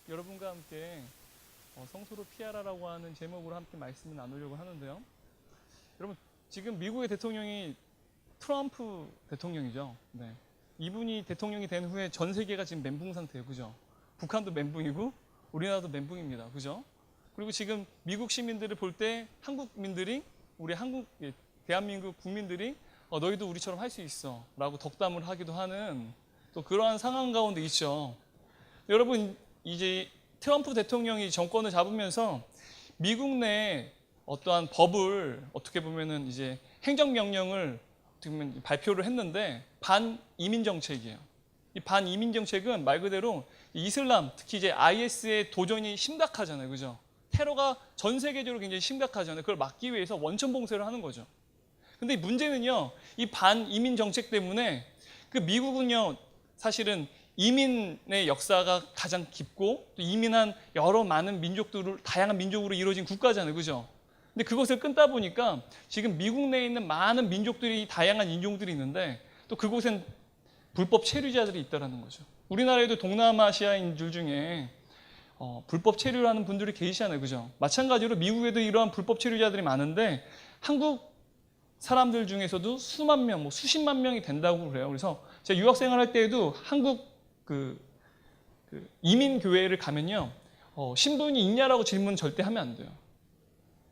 여러분과 함께 성소로 피하라라고 하는 제목으로 함께 말씀을 나누려고 하는데요. 여러분, 지금 미국의 대통령이 트럼프 대통령이죠. 네. 이분이 대통령이 된 후에 전 세계가 지금 멘붕 상태예요. 그죠? 북한도 멘붕이고 우리나라도 멘붕입니다. 그죠? 그리고 지금 미국 시민들을 볼 때 한국민들이 우리 대한민국 국민들이 너희도 우리처럼 할 수 있어 라고 덕담을 하기도 하는 또 그러한 상황 가운데 있죠. 여러분, 이제 트럼프 대통령이 정권을 잡으면서 미국 내 어떠한 법을 어떻게 보면은 이제 행정명령을 어떻게 보면 발표를 했는데 반이민 정책이에요. 이 반이민 정책은 말 그대로 이슬람, 특히 이제 IS의 도전이 심각하잖아요. 그죠? 테러가 전 세계적으로 굉장히 심각하잖아요. 그걸 막기 위해서 원천 봉쇄를 하는 거죠. 근데 문제는요, 이 반이민 정책 때문에 그 미국은요, 사실은 이민의 역사가 가장 깊고 또 이민한 여러 많은 민족들을 다양한 민족으로 이루어진 국가잖아요. 그죠? 근데 그것을 끊다 보니까 지금 미국 내에 있는 많은 민족들이 다양한 인종들이 있는데 또 그곳엔 불법 체류자들이 있다는 거죠. 우리나라에도 동남아시아인들 중에 불법 체류를 하는 분들이 계시잖아요. 그죠? 마찬가지로 미국에도 이러한 불법 체류자들이 많은데 한국 사람들 중에서도 수만 명, 수십만 명이 된다고 그래요. 그래서 제가 유학생활 할 때에도 한국 이민교회를 가면요, 신분이 있냐라고 질문 절대 하면 안 돼요.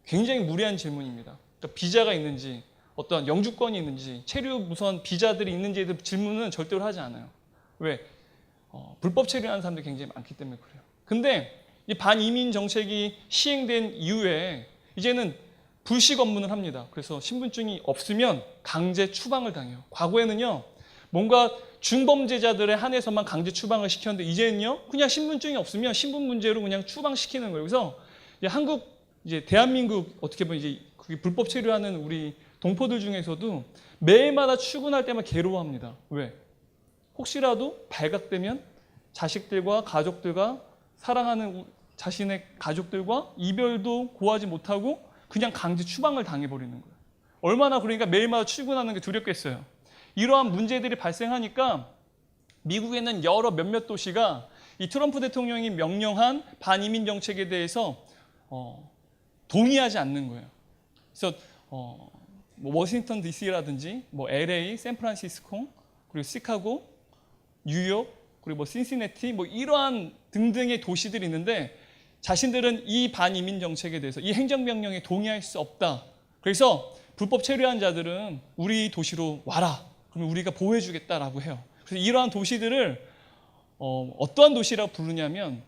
굉장히 무리한 질문입니다. 그러니까 비자가 있는지, 어떤 영주권이 있는지, 체류 무선 비자들이 있는지에 대한 질문은 절대로 하지 않아요. 왜? 불법 체류하는 사람들이 굉장히 많기 때문에 그래요. 근데 이 반이민 정책이 시행된 이후에 이제는 불식 업무를 합니다. 그래서 신분증이 없으면 강제 추방을 당해요. 과거에는요, 뭔가 중범죄자들에 한해서만 강제 추방을 시켰는데 이제는요, 그냥 신분증이 없으면 신분 문제로 그냥 추방시키는 거예요. 그래서 이제 대한민국 어떻게 보면 이제 그게 불법 체류하는 우리 동포들 중에서도 매일마다 출근할 때만 괴로워합니다. 왜? 혹시라도 발각되면 자식들과 가족들과 사랑하는 자신의 가족들과 이별도 고하지 못하고 그냥 강제 추방을 당해버리는 거예요. 얼마나 그러니까 매일마다 출근하는 게 두렵겠어요. 이러한 문제들이 발생하니까 미국에는 여러 몇몇 도시가 이 트럼프 대통령이 명령한 반이민 정책에 대해서 동의하지 않는 거예요. 그래서 워싱턴 DC라든지 LA, 샌프란시스코, 그리고 시카고, 뉴욕, 그리고 신시내티 이러한 등등의 도시들이 있는데 자신들은 이 반이민 정책에 대해서 이 행정명령에 동의할 수 없다. 그래서 불법 체류한 자들은 우리 도시로 와라. 그러면 우리가 보호해주겠다라고 해요. 그래서 이러한 도시들을 어떠한 도시라고 부르냐면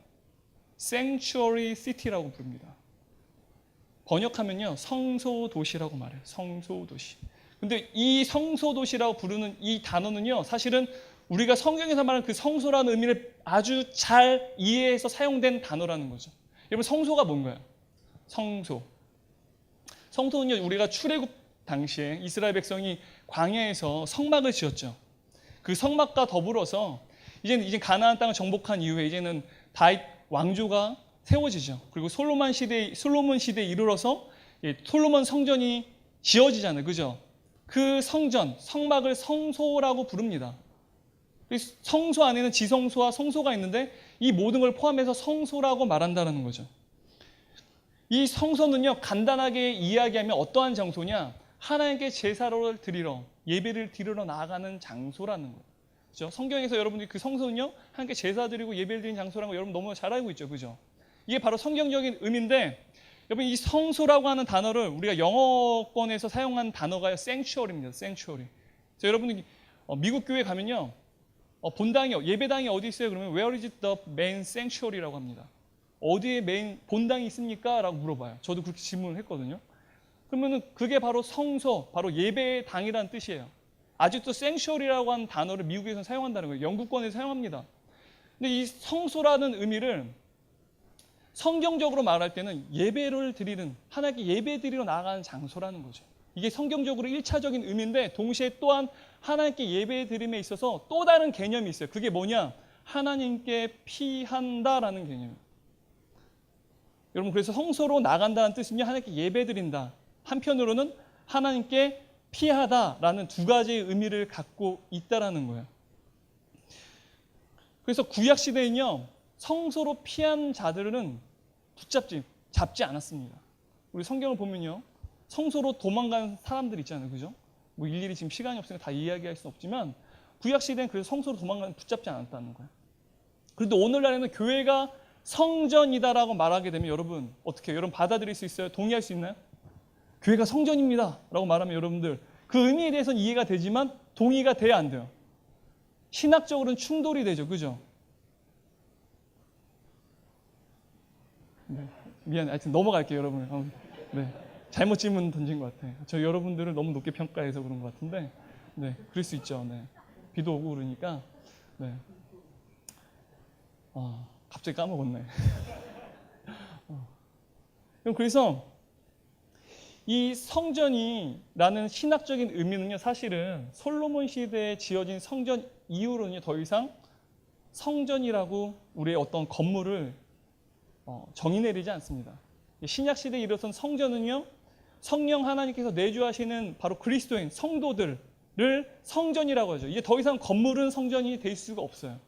Sanctuary City라고 부릅니다. 번역하면요, 성소도시라고 말해요. 성소도시. 근데 이 성소도시라고 부르는 이 단어는요, 사실은 우리가 성경에서 말하는 그 성소라는 의미를 아주 잘 이해해서 사용된 단어라는 거죠. 여러분, 성소가 뭔가요? 성소. 성소는요, 우리가 출애굽 당시에 이스라엘 백성이 광야에서 성막을 지었죠. 그 성막과 더불어서 이제 가나안 땅을 정복한 이후에 이제는 다윗 왕조가 세워지죠. 그리고 솔로몬 시대에 이르러서 솔로몬 성전이 지어지잖아요. 그죠? 그 성막을 성소라고 부릅니다. 성소 안에는 지성소와 성소가 있는데 이 모든 걸 포함해서 성소라고 말한다는 거죠. 이 성소는요, 간단하게 이야기하면 어떠한 장소냐? 하나님께 제사를 드리러, 예배를 드리러 나아가는 장소라는 거예요. 그죠? 성경에서 여러분들이 그 성소는요, 하나님께 제사 드리고 예배를 드리는 장소라는 거 여러분 너무 잘 알고 있죠. 그죠? 이게 바로 성경적인 의미인데, 여러분, 이 성소라고 하는 단어를 우리가 영어권에서 사용한 단어가 sanctuary입니다. sanctuary. 여러분들이 미국 교회 가면요, 예배당이 어디 있어요? 그러면 where is the main sanctuary라고 합니다. 어디에 메인 본당이 있습니까? 라고 물어봐요. 저도 그렇게 질문을 했거든요. 그러면은 그게 바로 성소, 바로 예배당이라는 뜻이에요. 아직도 sanctuary라고 하는 단어를 미국에서 사용한다는 거예요. 영국권에서 사용합니다. 근데 이 성소라는 의미를 성경적으로 말할 때는 예배를 드리는, 하나님께 예배 드리러 나아가는 장소라는 거죠. 이게 성경적으로 1차적인 의미인데 동시에 또한 하나님께 예배 드림에 있어서 또 다른 개념이 있어요. 그게 뭐냐? 하나님께 피한다라는 개념이에요. 여러분, 그래서 성소로 나간다는 뜻은요, 하나님께 예배 드린다. 한편으로는 하나님께 피하다라는 두 가지의 의미를 갖고 있다라는 거예요. 그래서 구약 시대는요, 성소로 피한 자들은 잡지 않았습니다. 우리 성경을 보면요, 성소로 도망간 사람들 있잖아요, 그죠? 뭐 일일이 지금 시간이 없으니까 다 이야기할 수는 없지만 구약 시대는 그래서 성소로 도망가는 붙잡지 않았다는 거예요. 그런데 오늘날에는 교회가 성전이다라고 말하게 되면 여러분 어떻게 여러분 받아들일 수 있어요? 동의할 수 있나요? 교회가 성전입니다라고 말하면 여러분들 그 의미에 대해서는 이해가 되지만 동의가 돼야 안 돼요. 신학적으로는 충돌이 되죠, 그죠? 네, 미안해. 하여튼 넘어갈게요, 여러분. 네, 잘못 질문 던진 것 같아요. 저 여러분들을 너무 높게 평가해서 그런 것 같은데, 네, 그럴 수 있죠. 네, 비도 오고 그러니까, 네. 갑자기 까먹었네. 그래서 이 성전이라는 신학적인 의미는요, 사실은 솔로몬 시대에 지어진 성전 이후로는 더 이상 성전이라고 우리의 어떤 건물을 정의 내리지 않습니다. 신약 시대에 일어선 성전은요, 성령 하나님께서 내주하시는 바로 그리스도인 성도들을 성전이라고 하죠. 이제 더 이상 건물은 성전이 될 수가 없어요.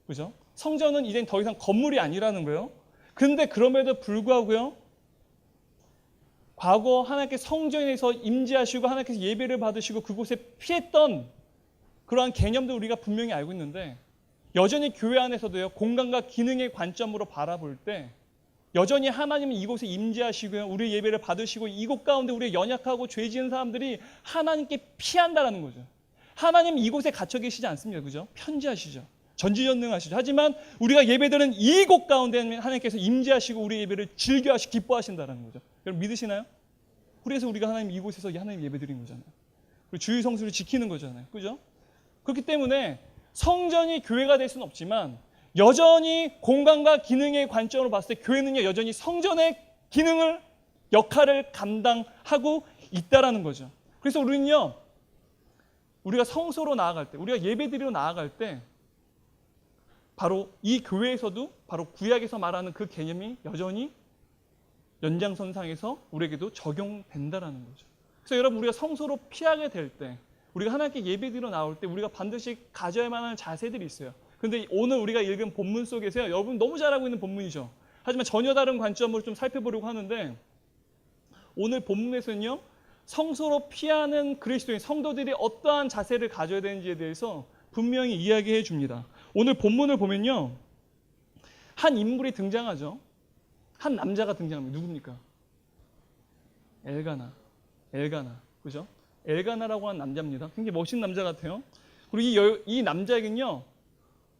그죠? 성전은 이젠 더 이상 건물이 아니라는 거예요. 근데 그럼에도 불구하고요, 과거 하나님께서 성전에서 임재하시고 하나님께서 예배를 받으시고 그곳에 피했던 그러한 개념도 우리가 분명히 알고 있는데 여전히 교회 안에서도요, 공간과 기능의 관점으로 바라볼 때 여전히 하나님은 이곳에 임재하시고요, 우리의 예배를 받으시고 이곳 가운데 우리의 연약하고 죄 지은 사람들이 하나님께 피한다라는 거죠. 하나님은 이곳에 gat혀 계시지 않습니다. 그죠? 편지하시죠. 전지전능하시죠. 하지만 우리가 예배드리는 이곳 가운데 하나님께서 임재하시고 우리의 예배를 즐겨하시고 기뻐하신다는 거죠. 여러분 믿으시나요? 그래서 우리가 하나님 이곳에서 하나님 예배드리는 거잖아요. 그리고 주의 성수를 지키는 거잖아요. 그죠? 그렇기 때문에 성전이 교회가 될 수는 없지만 여전히 공간과 기능의 관점으로 봤을 때 교회는요, 여전히 성전의 기능을, 역할을 감당하고 있다라는 거죠. 그래서 우리는요, 우리가 성소로 나아갈 때, 우리가 예배드리러 나아갈 때 바로 이 교회에서도 바로 구약에서 말하는 그 개념이 여전히 연장선상에서 우리에게도 적용된다라는 거죠. 그래서 여러분 우리가 성소로 피하게 될 때, 우리가 하나님께 예배드리러 나올 때 우리가 반드시 가져야만 하는 자세들이 있어요. 근데 오늘 우리가 읽은 본문 속에서요, 여러분 너무 잘 알고 있는 본문이죠. 하지만 전혀 다른 관점으로 좀 살펴보려고 하는데 오늘 본문에서는요, 성소로 피하는 그리스도인 성도들이 어떠한 자세를 가져야 되는지에 대해서 분명히 이야기해 줍니다. 오늘 본문을 보면요, 한 인물이 등장하죠. 한 남자가 등장합니다. 누굽니까? 엘가나. 그죠? 엘가나라고 하는 남자입니다. 굉장히 멋있는 남자 같아요. 그리고 이 남자에겐요,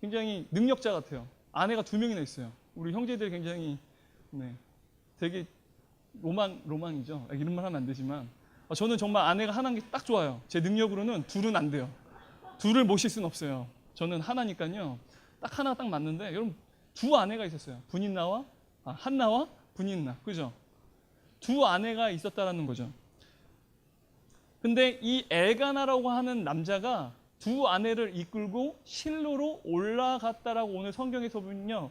굉장히 능력자 같아요. 아내가 2명이나 있어요. 우리 형제들이 굉장히 되게 로망이죠. 이런 말 하면 안 되지만 저는 정말 아내가 하나인 게 딱 좋아요. 제 능력으로는 둘은 안 돼요. 둘을 모실 수는 없어요. 저는 하나니까요. 딱 하나 딱 맞는데 여러분 2 아내가 있었어요. 한나와 분인나. 그죠? 2 아내가 있었다라는 거죠. 근데 이 엘가나라고 하는 남자가 2 아내를 이끌고 실로로 올라갔다라고 오늘 성경에서 보면요,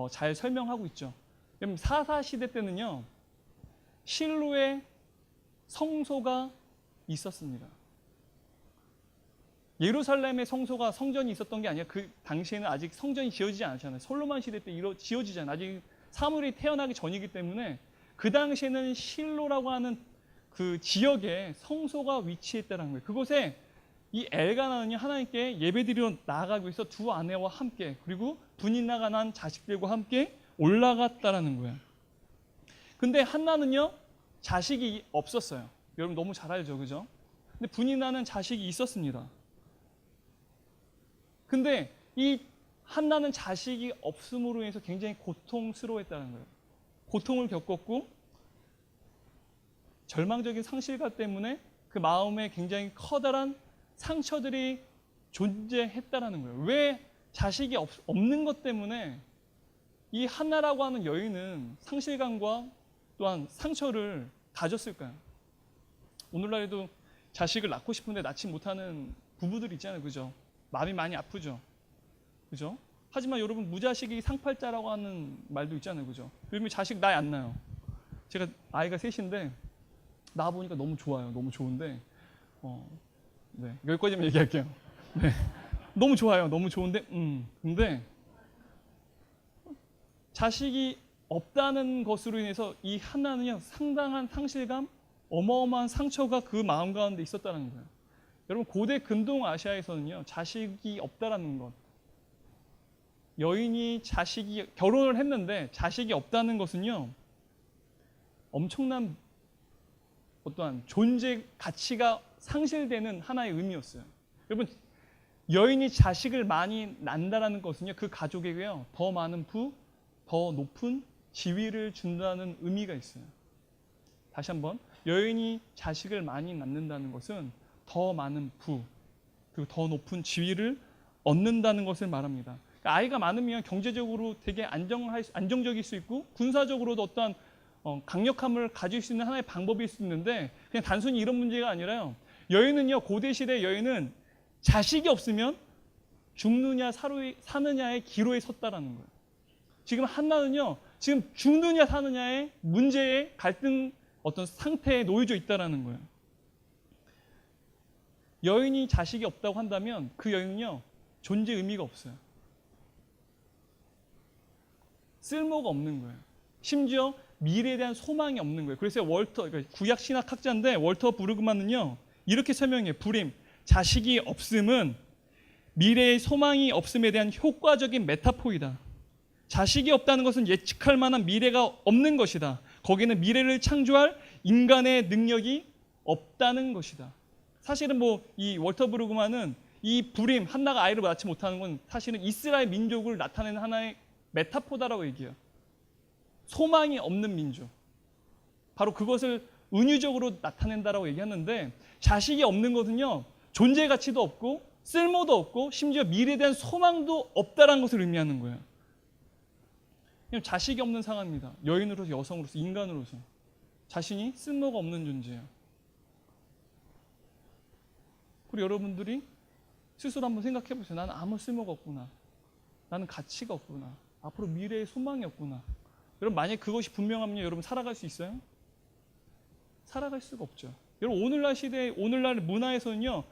잘 설명하고 있죠. 그럼 사사 시대 때는요, 실로에 성소가 있었습니다. 예루살렘의 성소가 성전이 있었던 게 아니라 그 당시에는 아직 성전이 지어지지 않았잖아요. 솔로몬 시대 때 지어지잖아요. 아직 사무엘이 태어나기 전이기 때문에 그 당시에는 실로라고 하는 그 지역에 성소가 위치했다는 거예요. 그곳에 이 엘가나는요, 하나님께 예배드리러 나아가기 위해서 2 아내와 함께 그리고 분인나가 난 자식들과 함께 올라갔다라는 거예요. 근데 한나는요, 자식이 없었어요. 여러분 너무 잘 알죠, 그죠? 근데 분인나는 자식이 있었습니다. 근데 이 한나는 자식이 없음으로 인해서 굉장히 고통스러워했다는 거예요. 고통을 겪었고 절망적인 상실감 때문에 그 마음에 굉장히 커다란 상처들이 존재했다라는 거예요. 왜 자식이 없는 것 때문에 이 한나라고 하는 여인은 상실감과 또한 상처를 가졌을까요? 오늘날에도 자식을 낳고 싶은데 낳지 못하는 부부들 있잖아요. 그죠? 마음이 많이 아프죠. 그죠? 하지만 여러분 무자식이 상팔자라고 하는 말도 있잖아요. 그죠? 요즘에 자식 나이 안 나요. 제가 아이가 3인데 낳아보니까 너무 좋아요. 너무 좋은데 여기까지만 얘기할게요. 네. 너무 좋아요. 너무 좋은데 근데 자식이 없다는 것으로 인해서 이 한나는요 상당한 상실감, 어마어마한 상처가 그 마음 가운데 있었다는 거예요. 여러분 고대 근동 아시아에서는요 자식이 없다라는 것, 여인이 자식이 결혼을 했는데 자식이 없다는 것은요 엄청난 어떠한 존재 가치가 상실되는 하나의 의미였어요. 여러분 여인이 자식을 많이 낳는다라는 것은요 그 가족에게요 더 많은 부, 더 높은 지위를 준다는 의미가 있어요. 다시 한번, 여인이 자식을 많이 낳는다는 것은 더 많은 부, 그리고 더 높은 지위를 얻는다는 것을 말합니다. 그러니까 아이가 많으면 경제적으로 되게 안정적일 수 있고 군사적으로도 어떠한 강력함을 가질 수 있는 하나의 방법일 수 있는데, 그냥 단순히 이런 문제가 아니라요. 여인은요, 고대 시대 여인은 자식이 없으면 죽느냐 사느냐의 기로에 섰다라는 거예요. 지금 한나는요, 지금 죽느냐 사느냐의 문제의 갈등 어떤 상태에 놓여져 있다라는 거예요. 여인이 자식이 없다고 한다면 그 여인은요, 존재 의미가 없어요. 쓸모가 없는 거예요. 심지어 미래에 대한 소망이 없는 거예요. 그래서 구약 신학학자인데 월터 브루그만은요 이렇게 설명해요. 불임, 자식이 없음은 미래의 소망이 없음에 대한 효과적인 메타포이다. 자식이 없다는 것은 예측할 만한 미래가 없는 것이다. 거기는 미래를 창조할 인간의 능력이 없다는 것이다. 사실은 이 월터 브루그만은 이 불임, 한나가 아이를 낳지 못하는 건 사실은 이스라엘 민족을 나타내는 하나의 메타포다라고 얘기해요. 소망이 없는 민족. 바로 그것을 은유적으로 나타낸다라고 얘기하는데, 자식이 없는 것은요, 존재 가치도 없고 쓸모도 없고 심지어 미래에 대한 소망도 없다라는 것을 의미하는 거예요. 그냥 자식이 없는 상황입니다. 여인으로서, 여성으로서, 인간으로서 자신이 쓸모가 없는 존재예요. 그리고 여러분들이 스스로 한번 생각해 보세요. 나는 아무 쓸모가 없구나. 나는 가치가 없구나. 앞으로 미래에 소망이 없구나. 여러분 만약에 그것이 분명하면 여러분 살아갈 수 있어요? 살아갈 수가 없죠. 여러분 오늘날 시대, 오늘날 문화에서는요,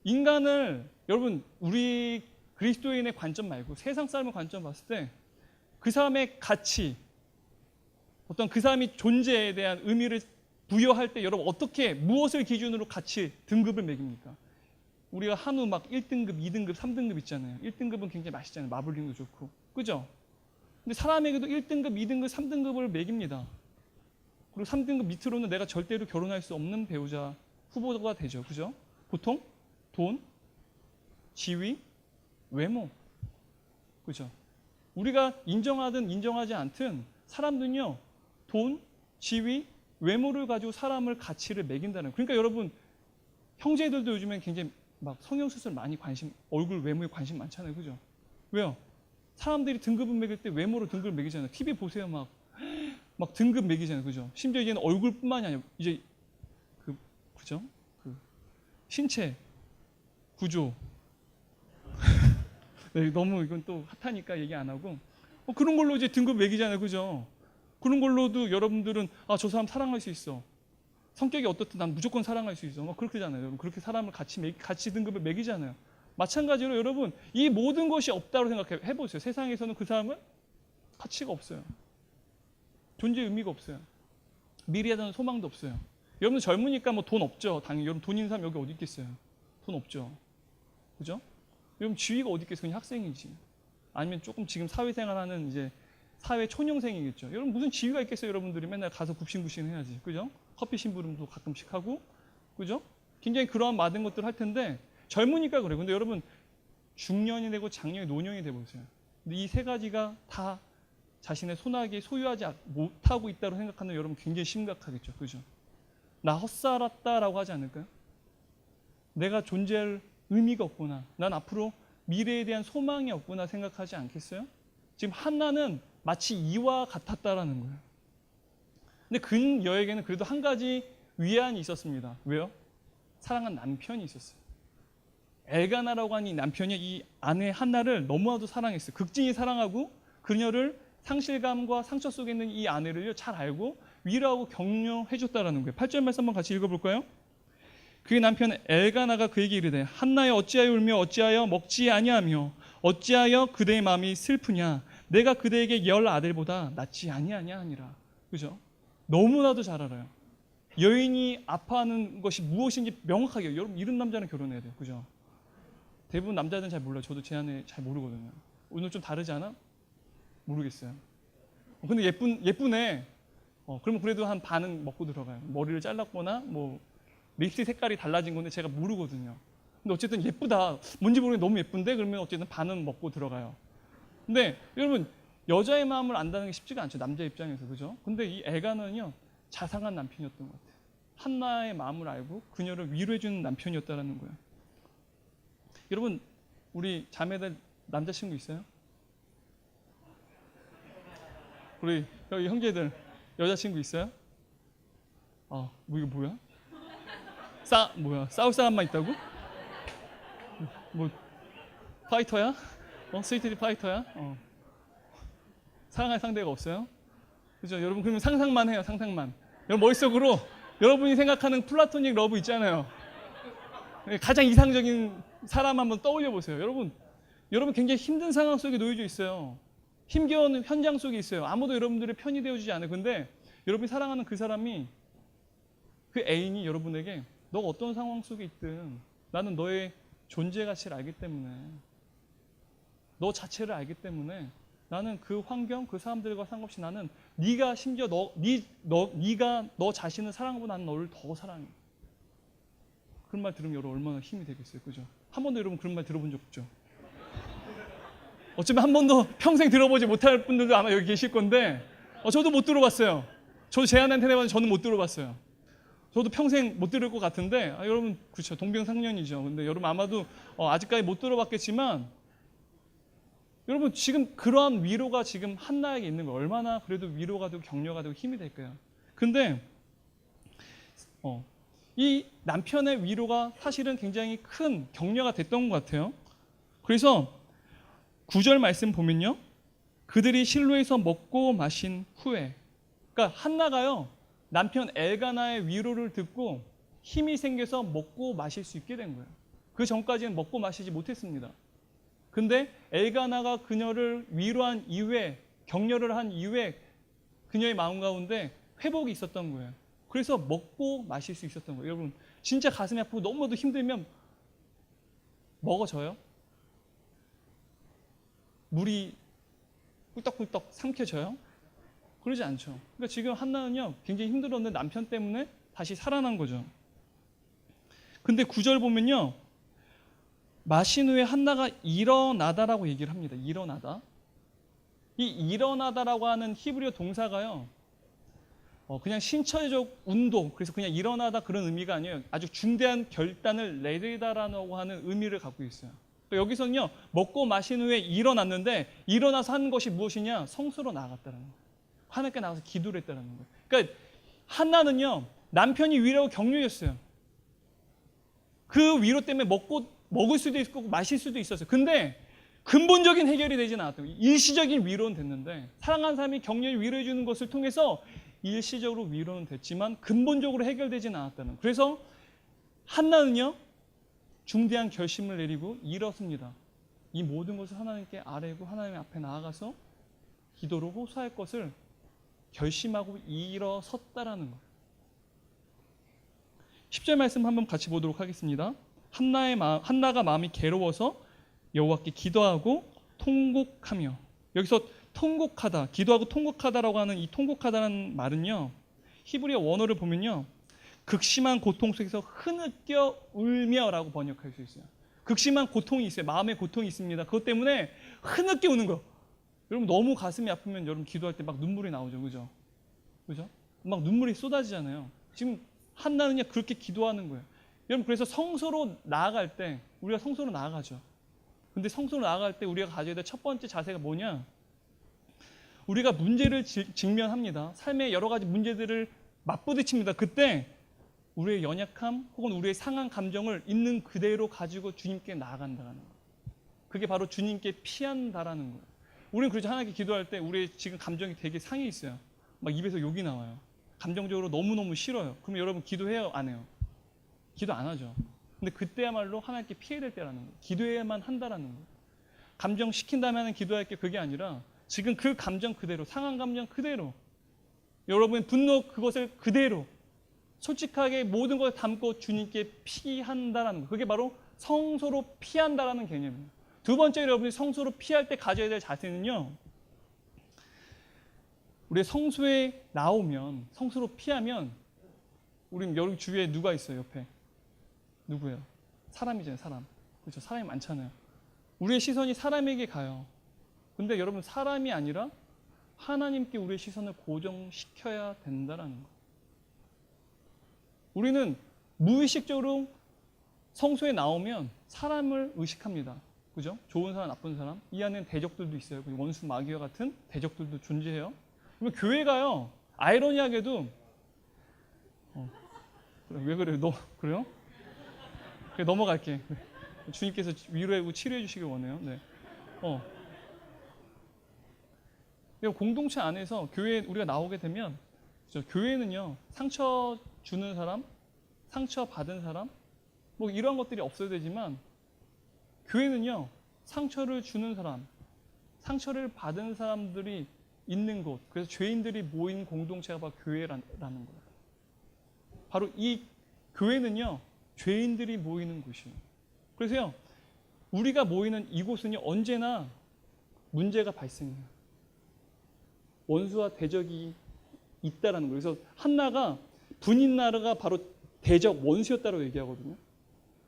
인간을 여러분 우리 그리스도인의 관점 말고 세상 사람의 관점 봤을 때 그 사람의 가치, 어떤 그 사람이 존재에 대한 의미를 부여할 때 여러분 어떻게, 무엇을 기준으로 가치 등급을 매깁니까? 우리가 한우 막 1등급, 2등급, 3등급 있잖아요. 1등급은 굉장히 맛있잖아요. 마블링도 좋고. 그죠? 근데 사람에게도 1등급, 2등급, 3등급을 매깁니다. 그리고 3등급 밑으로는 내가 절대로 결혼할 수 없는 배우자 후보가 되죠. 그죠? 보통 돈, 지위, 외모. 그죠? 우리가 인정하든 인정하지 않든 사람들은요, 돈, 지위, 외모를 가지고 사람을 가치를 매긴다는 거예요. 그러니까 여러분, 형제들도 요즘엔 굉장히 막 성형수술 많이 얼굴 외모에 관심 많잖아요. 그죠? 왜요? 사람들이 등급을 매길 때 외모로 등급을 매기잖아요. TV 보세요. 막 등급 매기잖아요. 그죠? 심지어 이제는 얼굴뿐만이 아니라 이제 그죠? 신체 구조. 네, 너무 이건 또 핫하니까 얘기 안 하고 그런 걸로 이제 등급 매기잖아요. 그죠? 그런 걸로도 여러분들은 저 사람 사랑할 수 있어. 성격이 어떻든 난 무조건 사랑할 수 있어. 그렇게잖아요. 여러분 그렇게 사람을 같이 등급을 매기잖아요. 마찬가지로 여러분 이 모든 것이 없다고 생각해 보세요. 세상에서는 그 사람은 가치가 없어요. 존재 의미가 없어요. 미래에 대한 소망도 없어요. 여러분 젊으니까 돈 없죠. 당연히 여러분 돈 있는 사람 여기 어디 있겠어요. 돈 없죠. 그죠? 여러분 지위가 어디 있겠어요. 그냥 학생이지. 아니면 조금 지금 사회생활하는 이제 사회 초년생이겠죠. 여러분 무슨 지위가 있겠어요. 여러분들이 맨날 가서 굽신굽신 해야지. 그죠? 커피 심부름도 가끔씩 하고. 그죠? 굉장히 그러한 많은 것들을 할 텐데 젊으니까 그래요. 근데 여러분 중년이 되고 장년이 노년이 되보세요. 근데 이 세 가지가 다 자신의 손아귀에 소유하지 못하고 있다고 생각하는 여러분 굉장히 심각하겠죠. 그죠? 나 헛살았다라고 하지 않을까요? 내가 존재할 의미가 없구나. 난 앞으로 미래에 대한 소망이 없구나 생각하지 않겠어요? 지금 한나는 마치 이와 같았다라는 거예요. 근데 그 여에게는 그래도 한 가지 위안이 있었습니다. 왜요? 사랑한 남편이 있었어요. 엘가나라고 하는 이 남편이 이 아내 한나를 너무나도 사랑했어요. 극진히 사랑하고 그녀를 상실감과 상처 속에 있는 이 아내를 잘 알고 위로하고 격려해 줬다라는 거예요. 8절 말씀 한번 같이 읽어볼까요? 그의 남편 엘가나가 그에게 이르되 한나여 어찌하여 울며 어찌하여 먹지 아니하며 어찌하여 그대의 마음이 슬프냐 내가 그대에게 10 아들보다 낫지 아니하니라. 그죠? 너무나도 잘 알아요. 여인이 아파하는 것이 무엇인지 명확하게. 여러분 이런 남자는 결혼해야 돼요. 그죠? 대부분 남자들은 잘 몰라요. 저도 제 안에 잘 모르거든요. 오늘 좀 다르지 않아? 모르겠어요. 근데 예쁘네. 그러면 그래도 한 반은 먹고 들어가요. 머리를 잘랐거나 뭐 립스틱 색깔이 달라진 건데 제가 모르거든요. 근데 어쨌든 예쁘다. 뭔지 모르겠는데 너무 예쁜데 그러면 어쨌든 반은 먹고 들어가요. 근데 여러분 여자의 마음을 안다는 게 쉽지가 않죠. 남자 입장에서. 그죠? 근데 이 엘가나는요. 자상한 남편이었던 것 같아요. 한나의 마음을 알고 그녀를 위로해주는 남편이었다는 거예요. 여러분 우리 자매들 남자친구 있어요? 우리 여기 형제들 여자친구 있어요? 뭐 이거 뭐야? 싸울 사람만 있다고? 뭐 파이터야? 스위트디 파이터야? 사랑할 상대가 없어요? 그죠? 여러분 그러면 상상만 해요. 상상만. 여러분 머릿속으로 여러분이 생각하는 플라토닉 러브 있잖아요. 가장 이상적인 사람 한번 떠올려 보세요. 여러분 굉장히 힘든 상황 속에 놓여져 있어요. 힘겨운 현장 속에 있어요. 아무도 여러분들의 편이 되어주지 않아요. 근데 여러분이 사랑하는 그 사람이, 그 애인이 여러분에게 너가 어떤 상황 속에 있든 나는 너의 존재 가치를 알기 때문에, 너 자체를 알기 때문에 나는 그 환경, 그 사람들과 상관없이 나는 네가 심지어 네가 너 자신을 사랑하고 나는 너를 더 사랑해. 그런 말 들으면 여러분 얼마나 힘이 되겠어요. 그죠? 한 번도 여러분 그런 말 들어본 적 없죠? 어쩌면 한 번도 평생 들어보지 못할 분들도 아마 여기 계실 건데 저도 못 들어봤어요. 저도 제안한테 해봤는데 저는 못 들어봤어요. 저도 평생 못 들을 것 같은데 여러분 그렇죠. 동병상련이죠. 근데 여러분 아마도 아직까지 못 들어봤겠지만 여러분 지금 그러한 위로가 지금 한나에게 있는 거 얼마나 그래도 위로가 되고 격려가 되고 힘이 될까요? 근데 이 남편의 위로가 사실은 굉장히 큰 격려가 됐던 것 같아요. 그래서 9절 말씀 보면요. 그들이 실로에서 먹고 마신 후에, 그러니까 한나가요. 남편 엘가나의 위로를 듣고 힘이 생겨서 먹고 마실 수 있게 된 거예요. 그 전까지는 먹고 마시지 못했습니다. 근데 엘가나가 그녀를 위로한 이후에, 격려를 한 이후에 그녀의 마음 가운데 회복이 있었던 거예요. 그래서 먹고 마실 수 있었던 거예요. 여러분 진짜 가슴이 아프고 너무나도 힘들면 먹어져요? 물이 꿀떡꿀떡 삼켜져요? 그러지 않죠. 그러니까 지금 한나는요 굉장히 힘들었는데 남편 때문에 다시 살아난 거죠. 근데 9절 보면요, 마신 후에 한나가 일어나다라고 얘기를 합니다. 일어나다. 이 일어나다라고 하는 히브리어 동사가요, 그냥 신체적 운동, 그래서 그냥 일어나다 그런 의미가 아니에요. 아주 중대한 결단을 내리다라고 하는 의미를 갖고 있어요. 그러니까 여기서는요, 먹고 마신 후에 일어났는데 일어나서 하는 것이 무엇이냐? 성소로 나아갔다는 거예요. 하나님께 나가서 기도를 했다는 거예요. 그러니까 한나는요, 남편이 위로하고 격려였어요. 그 위로 때문에 먹을 수도 있고 마실 수도 있었어요. 근데 근본적인 해결이 되지는 않았던 거예요. 일시적인 위로는 됐는데, 사랑하는 사람이 격려를 위로해 주는 것을 통해서 일시적으로 위로는 됐지만 근본적으로 해결되지는 않았다는 거예요. 그래서 한나는요, 중대한 결심을 내리고 일었습니다. 이 모든 것을 하나님께 아뢰고 하나님 앞에 나아가서 기도로 호소할 것을 결심하고 일어섰다라는 거예요. 10절 말씀 한번 같이 보도록 하겠습니다. 한나가 마음이 괴로워서 여호와께 기도하고 통곡하며, 여기서 통곡하다, 기도하고 통곡하다라고 하는 이 통곡하다라는 말은요, 히브리어 원어를 보면요, 극심한 고통 속에서 흐느껴 울며라고 번역할 수 있어요. 극심한 고통이 있어요. 마음의 고통이 있습니다. 그것 때문에 흐느껴 우는 거. 여러분 너무 가슴이 아프면 여러분 기도할 때 막 눈물이 나오죠. 그죠? 그죠? 막 눈물이 쏟아지잖아요. 지금 한나는요 그렇게 기도하는 거예요. 여러분 그래서 성소로 나아갈 때, 우리가 성소로 나아가죠. 근데 성소로 나아갈 때 우리가 가져야 될 첫 번째 자세가 뭐냐? 우리가 문제를 직면합니다. 삶의 여러 가지 문제들을 맞부딪힙니다. 그때 우리의 연약함 혹은 우리의 상한 감정을 있는 그대로 가지고 주님께 나아간다는 거예요. 그게 바로 주님께 피한다라는 거예요. 우리는 그렇죠. 하나님께 기도할 때 우리의 지금 감정이 되게 상해 있어요. 막 입에서 욕이 나와요. 감정적으로 너무너무 싫어요. 그럼 여러분 기도해요? 안 해요? 기도 안 하죠. 근데 그때야말로 하나님께 피해야 될 때라는 거예요. 기도해야만 한다라는 거예요. 감정 시킨 다음에는 기도할 게 그게 아니라 지금 그 감정 그대로, 상한 감정 그대로, 여러분의 분노 그것을 그대로 솔직하게 모든 것을 담고 주님께 피한다라는 거. 그게 바로 성소로 피한다라는 개념이에요. 두 번째, 여러분이 성소로 피할 때 가져야 될 자세는요, 우리 성소에 나오면, 성소로 피하면, 우리 여기 주위에 누가 있어요? 옆에 누구예요? 사람이잖아요. 사람. 그렇죠? 사람이 많잖아요. 우리의 시선이 사람에게 가요. 근데 여러분, 사람이 아니라 하나님께 우리의 시선을 고정시켜야 된다는 거. 우리는 무의식적으로 성소에 나오면 사람을 의식합니다. 그죠? 좋은 사람, 나쁜 사람. 이 안에는 대적들도 있어요. 원수, 마귀와 같은 대적들도 존재해요. 그러면 교회가요, 아이러니하게도 왜 그래요? 그래요? 그래, 넘어갈게. 주님께서 위로하고 치료해 주시길 원해요. 네. 공동체 안에서 교회 우리가 나오게 되면, 교회는요, 상처 주는 사람, 상처 받은 사람, 뭐 이런 것들이 없어야 되지만, 교회는요, 상처를 주는 사람, 상처를 받은 사람들이 있는 곳, 그래서 죄인들이 모인 공동체가 바로 교회라는 거예요. 바로 이 교회는요, 죄인들이 모이는 곳이에요. 그래서요, 우리가 모이는 이곳은요, 언제나 문제가 발생해요. 원수와 대적이 있다라는 거예요. 그래서 한나가 분인나라가 바로 대적, 원수였다고 얘기하거든요.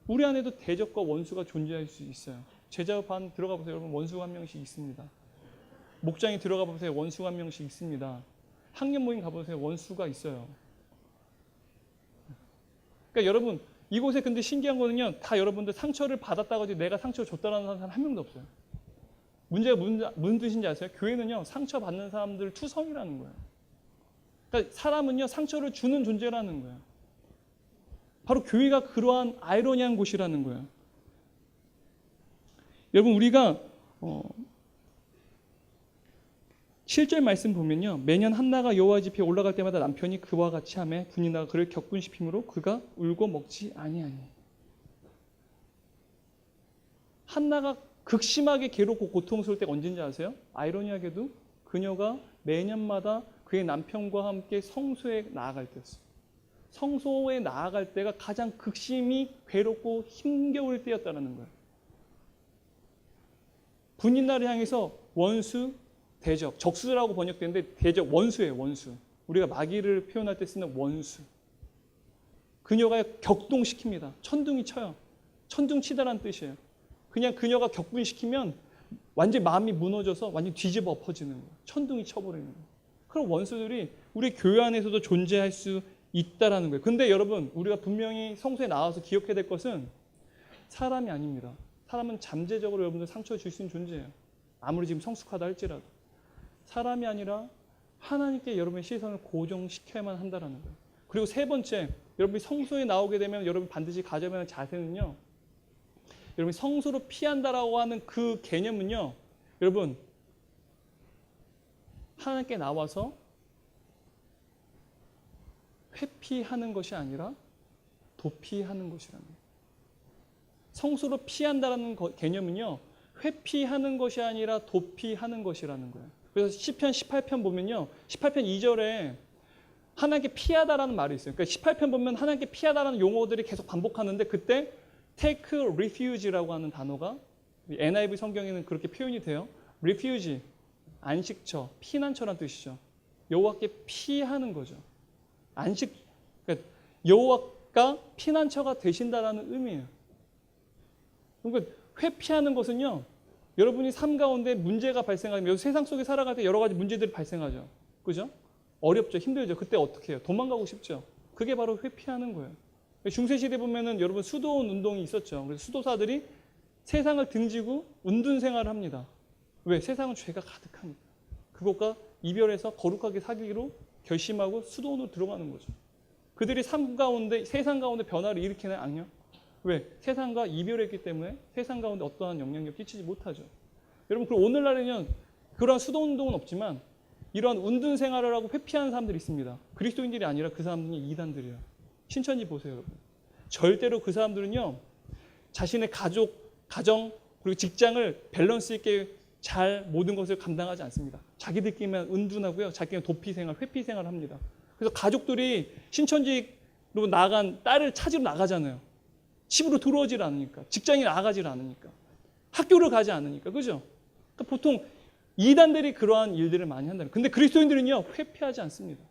우리 안에도 대적과 원수가 존재할 수 있어요. 제자반 들어가 보세요. 여러분, 원수가 한 명씩 있습니다. 목장에 들어가 보세요. 원수가 한 명씩 있습니다. 학년 모임 가보세요. 원수가 있어요. 그러니까 여러분, 이곳에 근데 신기한 거는요, 다 여러분들 상처를 받았다고 하지 내가 상처를 줬다는 사람 한 명도 없어요. 문제가 무슨 뜻인지 아세요? 교회는요, 상처받는 사람들 투성이라는 거예요. 그러니까 사람은요, 상처를 주는 존재라는 거예요. 바로 교회가 그러한 아이러니한 곳이라는 거예요. 여러분, 우리가 7절 말씀 보면요, 매년 한나가 여호와 집에 올라갈 때마다 남편이 그와 같이 하매 분이나가 그를 격분시키므로 그가 울고 먹지 아니하니. 한나가 극심하게 괴롭고 고통스러울 때가 언제인지 아세요? 아이러니하게도 그녀가 매년마다 그의 남편과 함께 성소에 나아갈 때였어요. 성소에 나아갈 때가 가장 극심히 괴롭고 힘겨울 때였다는 거예요. 분인나를 향해서 원수, 대적, 적수라고 번역되는데 대적, 원수예요. 원수. 우리가 마귀를 표현할 때 쓰는 원수. 그녀가 격동시킵니다. 천둥이 쳐요. 천둥치다라는 뜻이에요. 그냥 그녀가 격분시키면 완전히 마음이 무너져서 완전히 뒤집어 엎어지는 거예요. 천둥이 쳐버리는 거예요. 그런 원수들이 우리 교회 안에서도 존재할 수 있다라는 거예요. 근데 여러분, 우리가 분명히 성소에 나와서 기억해야 될 것은 사람이 아닙니다. 사람은 잠재적으로 여러분들 상처 줄 수 있는 존재예요. 아무리 지금 성숙하다 할지라도. 사람이 아니라 하나님께 여러분의 시선을 고정시켜야만 한다는 거예요. 그리고 세 번째, 여러분이 성소에 나오게 되면 여러분 반드시 가져야 하는 자세는요, 여러분이 성소로 피한다라고 하는 그 개념은요, 여러분 하나님께 나와서 회피하는 것이 아니라 도피하는 것이라는 거예요. 성소로 피한다라는 개념은요, 회피하는 것이 아니라 도피하는 것이라는 거예요. 그래서 시편 18편 보면요, 18편 2절에 하나님께 피하다라는 말이 있어요. 그러니까 18편 보면 하나님께 피하다라는 용어들이 계속 반복하는데, 그때 take refuge라고 하는 단어가 NIV 성경에는 그렇게 표현이 돼요. refuge, 안식처, 피난처란 뜻이죠. 여호와께 피하는 거죠. 그러니까 여호와가 피난처가 되신다라는 의미예요. 그러니까 회피하는 것은요, 여러분이 삶 가운데 문제가 발생하면, 세상 속에 살아갈 때 여러 가지 문제들이 발생하죠. 그죠? 어렵죠. 힘들죠. 그때 어떻게 해요? 도망가고 싶죠. 그게 바로 회피하는 거예요. 중세시대 보면은 여러분 수도원 운동이 있었죠. 그래서 수도사들이 세상을 등지고 운둔 생활을 합니다. 왜? 세상은 죄가 가득하니까. 그것과 이별해서 거룩하게 사귀기로 결심하고 수도원으로 들어가는 거죠. 그들이 삶 가운데, 세상 가운데 변화를 일으키는 악력. 왜? 세상과 이별했기 때문에 세상 가운데 어떠한 영향력 끼치지 못하죠. 여러분, 그리고 오늘날에는 그러한 수도운동은 없지만 이러한 운둔 생활을 하고 회피하는 사람들이 있습니다. 그리스도인들이 아니라 그 사람들이 이단들이에요. 신천지 보세요, 여러분. 절대로 그 사람들은요, 자신의 가족, 가정, 그리고 직장을 밸런스 있게 잘 모든 것을 감당하지 않습니다. 자기들끼리만 은둔하고요. 자기는 도피 생활, 회피 생활을 합니다. 그래서 가족들이 신천지로 나간 딸을 찾으러 나가잖아요. 집으로 들어오질 않으니까. 직장에 나가질 않으니까. 학교를 가지 않으니까. 그죠? 그러니까 보통 이단들이 그러한 일들을 많이 한다는 거예요. 근데 그리스도인들은요. 회피하지 않습니다.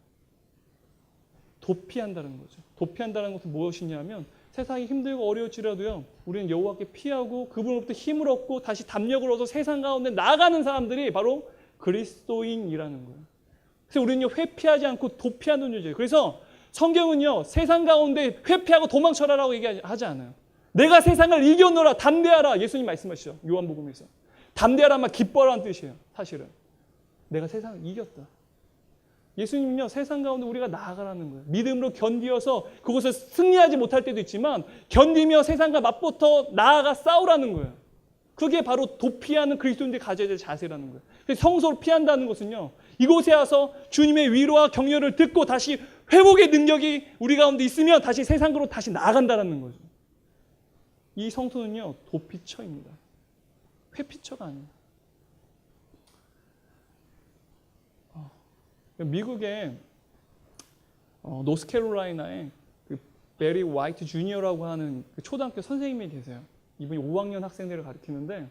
도피한다는 거죠. 도피한다는 것은 무엇이냐면 세상이 힘들고 어려울지라도요. 우리는 여호와께 피하고 그분으로부터 힘을 얻고 다시 담력을 얻어 세상 가운데 나가는 사람들이 바로 그리스도인이라는 거예요. 그래서 우리는요. 회피하지 않고 도피하는 존재예요. 그래서 성경은요. 세상 가운데 회피하고 도망쳐라라고 얘기하지 않아요. 내가 세상을 이겨노라 담대하라 예수님 말씀하시죠. 요한복음에서. 담대하라 막 기뻐라는 뜻이에요. 사실은. 내가 세상을 이겼다. 예수님은요. 세상 가운데 우리가 나아가라는 거예요. 믿음으로 견디어서 그곳을 승리하지 못할 때도 있지만 견디며 세상과 맞붙어 나아가 싸우라는 거예요. 그게 바로 도피하는 그리스도인들이 가져야 될 자세라는 거예요. 그래서 성소를 피한다는 것은요. 이곳에 와서 주님의 위로와 격려를 듣고 다시 회복의 능력이 우리 가운데 있으면 다시 세상으로 다시 나아간다는 거죠. 이 성소는요. 도피처입니다. 회피처가 아니에요. 미국의 노스캐롤라이나에 그 베리 화이트 주니어라고 하는 그 초등학교 선생님이 계세요. 이분이 5학년 학생들을 가르치는데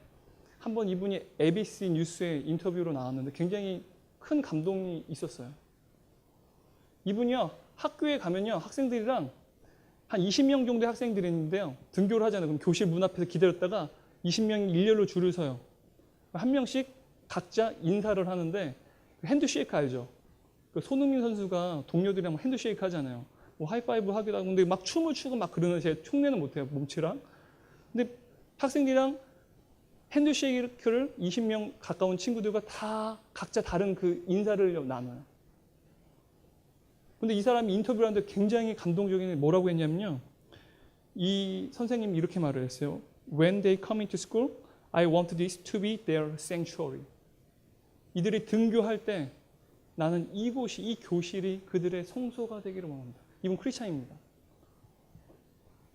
한번 이분이 ABC 뉴스에 인터뷰로 나왔는데 굉장히 큰 감동이 있었어요. 이분이요. 학교에 가면요. 학생들이랑 한 20명 정도의 학생들이 있는데요. 등교를 하잖아요. 그럼 교실 문 앞에서 기다렸다가 20명이 일렬로 줄을 서요. 한 명씩 각자 인사를 하는데 핸드쉐이크 알죠? 손흥민 선수가 동료들이랑 핸드쉐이크 하잖아요. 뭐 하이파이브 하기도 하고 근데 막 춤을 추고 막 그러는 제가 흉내는 못해요. 몸치랑. 근데 학생들이랑 핸드쉐이크를 20명 가까운 친구들과 다 각자 다른 그 인사를 나눠요. 근데 이 사람이 인터뷰를 하는데 굉장히 감동적인 뭐라고 했냐면요. 이 선생님이 이렇게 말을 했어요. When they come into school, I want this to be their sanctuary. 이들이 등교할 때 나는 이곳이, 이 교실이 그들의 성소가 되기를 원합니다. 이분 크리스찬입니다.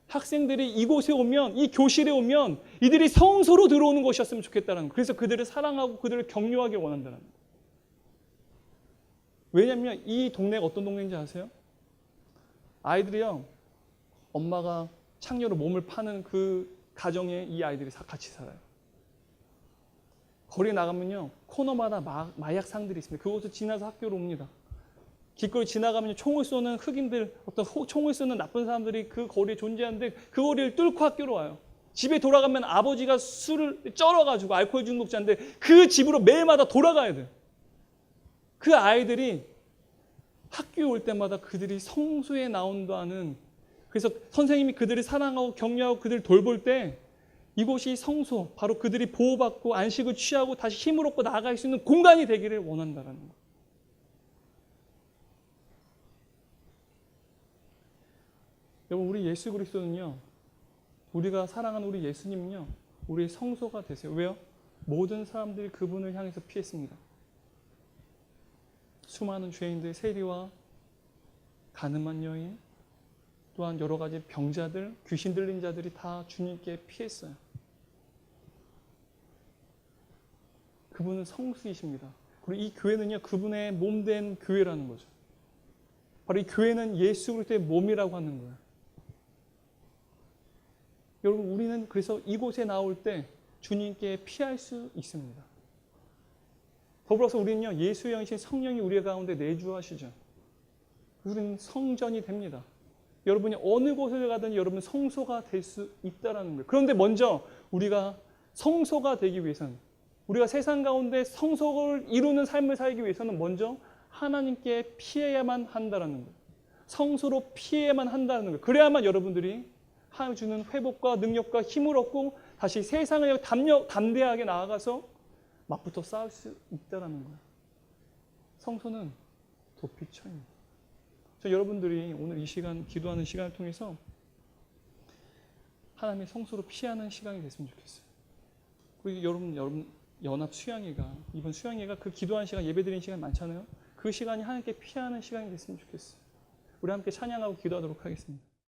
학생들이 이곳에 오면, 이 교실에 오면 이들이 성소로 들어오는 것이었으면 좋겠다는 거예요. 그래서 그들을 사랑하고 그들을 격려하길 원한다는 거예요. 왜냐하면 이 동네가 어떤 동네인지 아세요? 아이들이요. 엄마가 창녀로 몸을 파는 그 가정에 이 아이들이 같이 살아요. 거리에 나가면요. 코너마다 마약 상들이 있습니다. 그곳을 지나서 학교로 옵니다. 길거리 지나가면 총을 쏘는 흑인들, 어떤 총을 쏘는 나쁜 사람들이 그 거리에 존재하는데 그 거리를 뚫고 학교로 와요. 집에 돌아가면 아버지가 술을 쩔어가지고 알코올 중독자인데 그 집으로 매일마다 돌아가야 돼요. 그 아이들이 학교에 올 때마다 그들이 성소에 나온다는, 그래서 선생님이 그들을 사랑하고 격려하고 그들을 돌볼 때 이곳이 성소, 바로 그들이 보호받고 안식을 취하고 다시 힘을 얻고 나아갈 수 있는 공간이 되기를 원한다는 거예요. 여러분, 우리 예수 그리스도는요, 우리가 사랑하는 우리 예수님은요, 우리의 성소가 되세요. 왜요? 모든 사람들이 그분을 향해서 피했습니다. 수많은 죄인들, 세리와 가늠한 여인, 또한 여러 가지 병자들, 귀신 들린 자들이 다 주님께 피했어요. 그분은 성수이십니다. 그리고 이 교회는요, 그분의 몸된 교회라는 거죠. 바로 이 교회는 예수 그리스도의 몸이라고 하는 거예요. 여러분, 우리는 그래서 이곳에 나올 때 주님께 피할 수 있습니다. 더불어서 우리는요, 예수의 영이신 성령이 우리 가운데 내주하시죠. 우리는 성전이 됩니다. 여러분이 어느 곳을 가든 여러분 성소가 될 수 있다는 거예요. 그런데 먼저 우리가 성소가 되기 위해서는, 우리가 세상 가운데 성소를 이루는 삶을 살기 위해서는 먼저 하나님께 피해야만 한다는 거예요. 성소로 피해야만 한다는 거예요. 그래야만 여러분들이 하나님 주는 회복과 능력과 힘을 얻고 다시 세상을 담대하게 나아가서 맞붙어 싸울 수 있다는 거예요. 성소는 도피처입니다. 저 여러분들이 오늘 이 시간, 기도하는 시간을 통해서 하나님의 성소로 피하는 시간이 됐으면 좋겠어요. 그리고 여러분 연합 수양회가, 이번 수양회가 그 기도하는 시간, 예배드리는 시간 많잖아요. 그 시간이 하나님께 피하는 시간이 됐으면 좋겠어요. 우리 함께 찬양하고 기도하도록 하겠습니다.